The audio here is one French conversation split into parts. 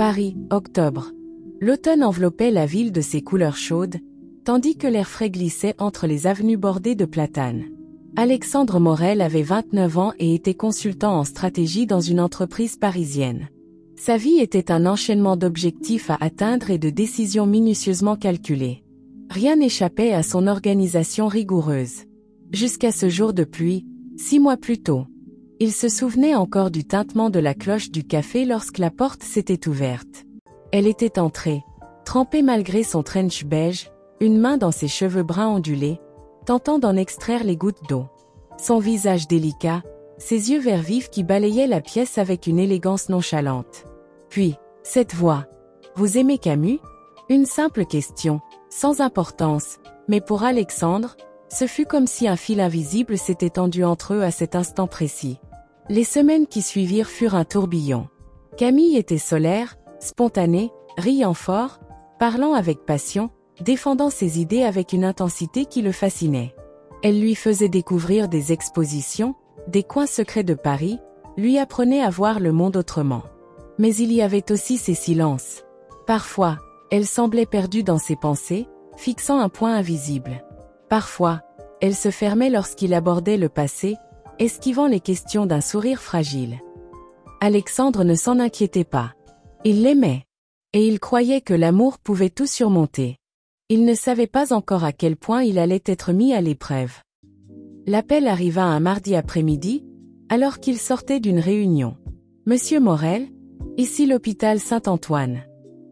Paris, octobre. L'automne enveloppait la ville de ses couleurs chaudes, tandis que l'air frais glissait entre les avenues bordées de platanes. Alexandre Morel avait 29 ans et était consultant en stratégie dans une entreprise parisienne. Sa vie était un enchaînement d'objectifs à atteindre et de décisions minutieusement calculées. Rien n'échappait à son organisation rigoureuse. Jusqu'à ce jour de pluie, 6 mois plus tôt. Il se souvenait encore du tintement de la cloche du café lorsque la porte s'était ouverte. Elle était entrée, trempée malgré son trench beige, une main dans ses cheveux bruns ondulés, tentant d'en extraire les gouttes d'eau. Son visage délicat, ses yeux verts vifs qui balayaient la pièce avec une élégance nonchalante. Puis, cette voix. « Vous aimez Camus ?» Une simple question, sans importance, mais pour Alexandre, ce fut comme si un fil invisible s'était tendu entre eux à cet instant précis. Les semaines qui suivirent furent un tourbillon. Camille était solaire, spontanée, riant fort, parlant avec passion, défendant ses idées avec une intensité qui le fascinait. Elle lui faisait découvrir des expositions, des coins secrets de Paris, lui apprenait à voir le monde autrement. Mais il y avait aussi ses silences. Parfois, elle semblait perdue dans ses pensées, fixant un point invisible. Parfois, elle se fermait lorsqu'il abordait le passé, esquivant les questions d'un sourire fragile. Alexandre ne s'en inquiétait pas. Il l'aimait. Et il croyait que l'amour pouvait tout surmonter. Il ne savait pas encore à quel point il allait être mis à l'épreuve. L'appel arriva un mardi après-midi, alors qu'il sortait d'une réunion. « Monsieur Morel, ici l'hôpital Saint-Antoine.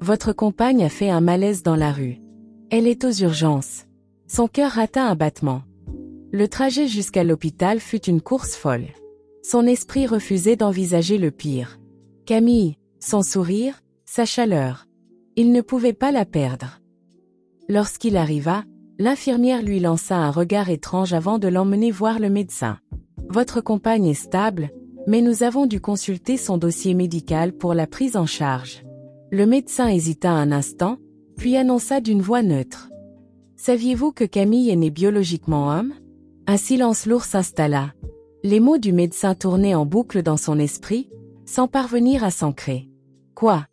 Votre compagne a fait un malaise dans la rue. Elle est aux urgences. » Son cœur rata un battement. Le trajet jusqu'à l'hôpital fut une course folle. Son esprit refusait d'envisager le pire. Camille, son sourire, sa chaleur. Il ne pouvait pas la perdre. Lorsqu'il arriva, l'infirmière lui lança un regard étrange avant de l'emmener voir le médecin. « Votre compagne est stable, mais nous avons dû consulter son dossier médical pour la prise en charge. » Le médecin hésita un instant, puis annonça d'une voix neutre. « Saviez-vous que Camille est née biologiquement homme ?» Un silence lourd s'installa. Les mots du médecin tournaient en boucle dans son esprit, sans parvenir à s'ancrer. « Quoi ?»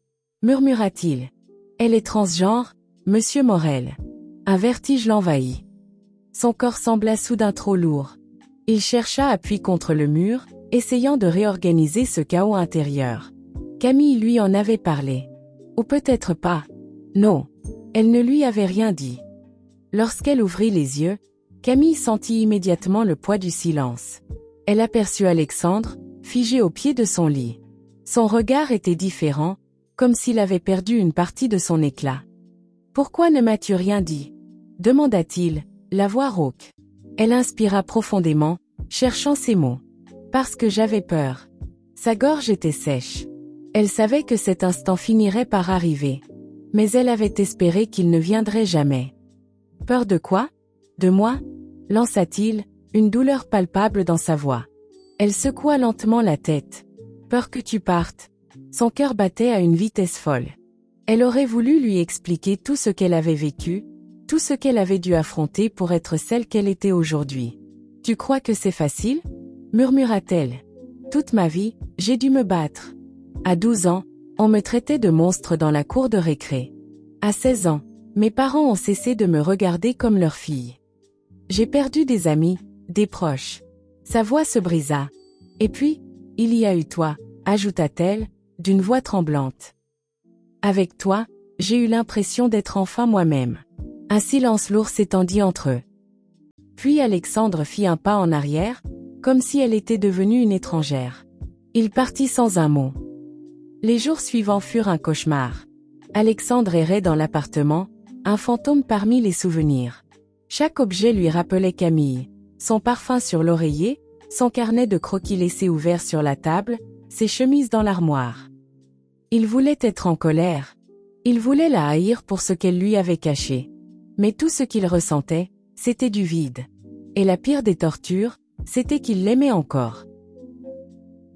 murmura-t-il. « Elle est transgenre, monsieur Morel. » Un vertige l'envahit. Son corps sembla soudain trop lourd. Il chercha appui contre le mur, essayant de réorganiser ce chaos intérieur. Camille lui en avait parlé. Ou peut-être pas. Non. Elle ne lui avait rien dit. Lorsqu'elle ouvrit les yeux, Camille sentit immédiatement le poids du silence. Elle aperçut Alexandre, figé au pied de son lit. Son regard était différent, comme s'il avait perdu une partie de son éclat. « Pourquoi ne m'as-tu rien dit ?» demanda-t-il, la voix rauque. Elle inspira profondément, cherchant ses mots. « Parce que j'avais peur. » Sa gorge était sèche. Elle savait que cet instant finirait par arriver. Mais elle avait espéré qu'il ne viendrait jamais. « Peur de quoi ? De moi ?» lança-t-il, une douleur palpable dans sa voix. Elle secoua lentement la tête. « Peur que tu partes. » Son cœur battait à une vitesse folle. Elle aurait voulu lui expliquer tout ce qu'elle avait vécu, tout ce qu'elle avait dû affronter pour être celle qu'elle était aujourd'hui. « Tu crois que c'est facile ?» murmura-t-elle. « Toute ma vie, j'ai dû me battre. À 12 ans, on me traitait de monstre dans la cour de récré. À 16 ans, mes parents ont cessé de me regarder comme leur fille. J'ai perdu des amis, des proches. » Sa voix se brisa. « Et puis, il y a eu toi, » ajouta-t-elle, d'une voix tremblante. « Avec toi, j'ai eu l'impression d'être enfin moi-même. » Un silence lourd s'étendit entre eux. Puis Alexandre fit un pas en arrière, comme si elle était devenue une étrangère. Il partit sans un mot. Les jours suivants furent un cauchemar. Alexandre errait dans l'appartement, un fantôme parmi les souvenirs. Chaque objet lui rappelait Camille, son parfum sur l'oreiller, son carnet de croquis laissé ouvert sur la table, ses chemises dans l'armoire. Il voulait être en colère. Il voulait la haïr pour ce qu'elle lui avait caché. Mais tout ce qu'il ressentait, c'était du vide. Et la pire des tortures, c'était qu'il l'aimait encore.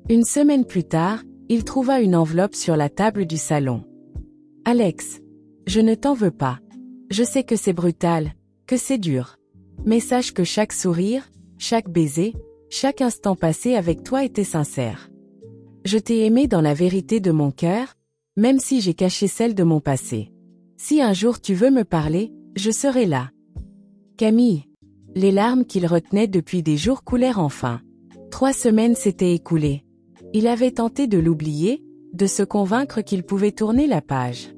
Une semaine plus tard, il trouva une enveloppe sur la table du salon. « Alex, je ne t'en veux pas. Je sais que c'est brutal, que c'est dur. Mais sache que chaque sourire, chaque baiser, chaque instant passé avec toi était sincère. Je t'ai aimé dans la vérité de mon cœur, même si j'ai caché celle de mon passé. Si un jour tu veux me parler, je serai là. Camille. Les larmes qu'il retenait depuis des jours coulèrent enfin. 3 semaines s'étaient écoulées. Il avait tenté de l'oublier, de se convaincre qu'il pouvait tourner la page.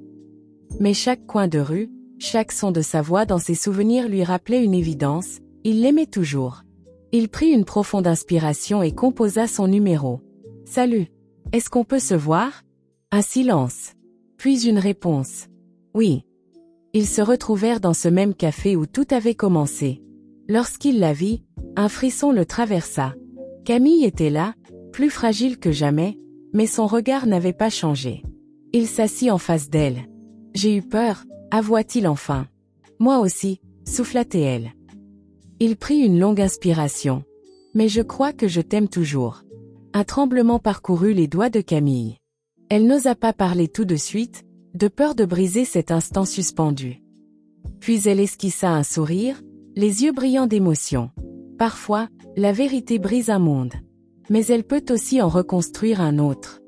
Mais chaque coin de rue, chaque son de sa voix dans ses souvenirs lui rappelait une évidence, il l'aimait toujours. Il prit une profonde inspiration et composa son numéro. « Salut. Est-ce qu'on peut se voir ?» Un silence. Puis une réponse. « Oui. » Ils se retrouvèrent dans ce même café où tout avait commencé. Lorsqu'il la vit, un frisson le traversa. Camille était là, plus fragile que jamais, mais son regard n'avait pas changé. Il s'assit en face d'elle. « J'ai eu peur », avoua-t-il enfin. « Moi aussi », souffla-t-elle. Il prit une longue inspiration. « Mais je crois que je t'aime toujours. » Un tremblement parcourut les doigts de Camille. Elle n'osa pas parler tout de suite, de peur de briser cet instant suspendu. Puis elle esquissa un sourire, les yeux brillants d'émotion. Parfois, la vérité brise un monde. Mais elle peut aussi en reconstruire un autre.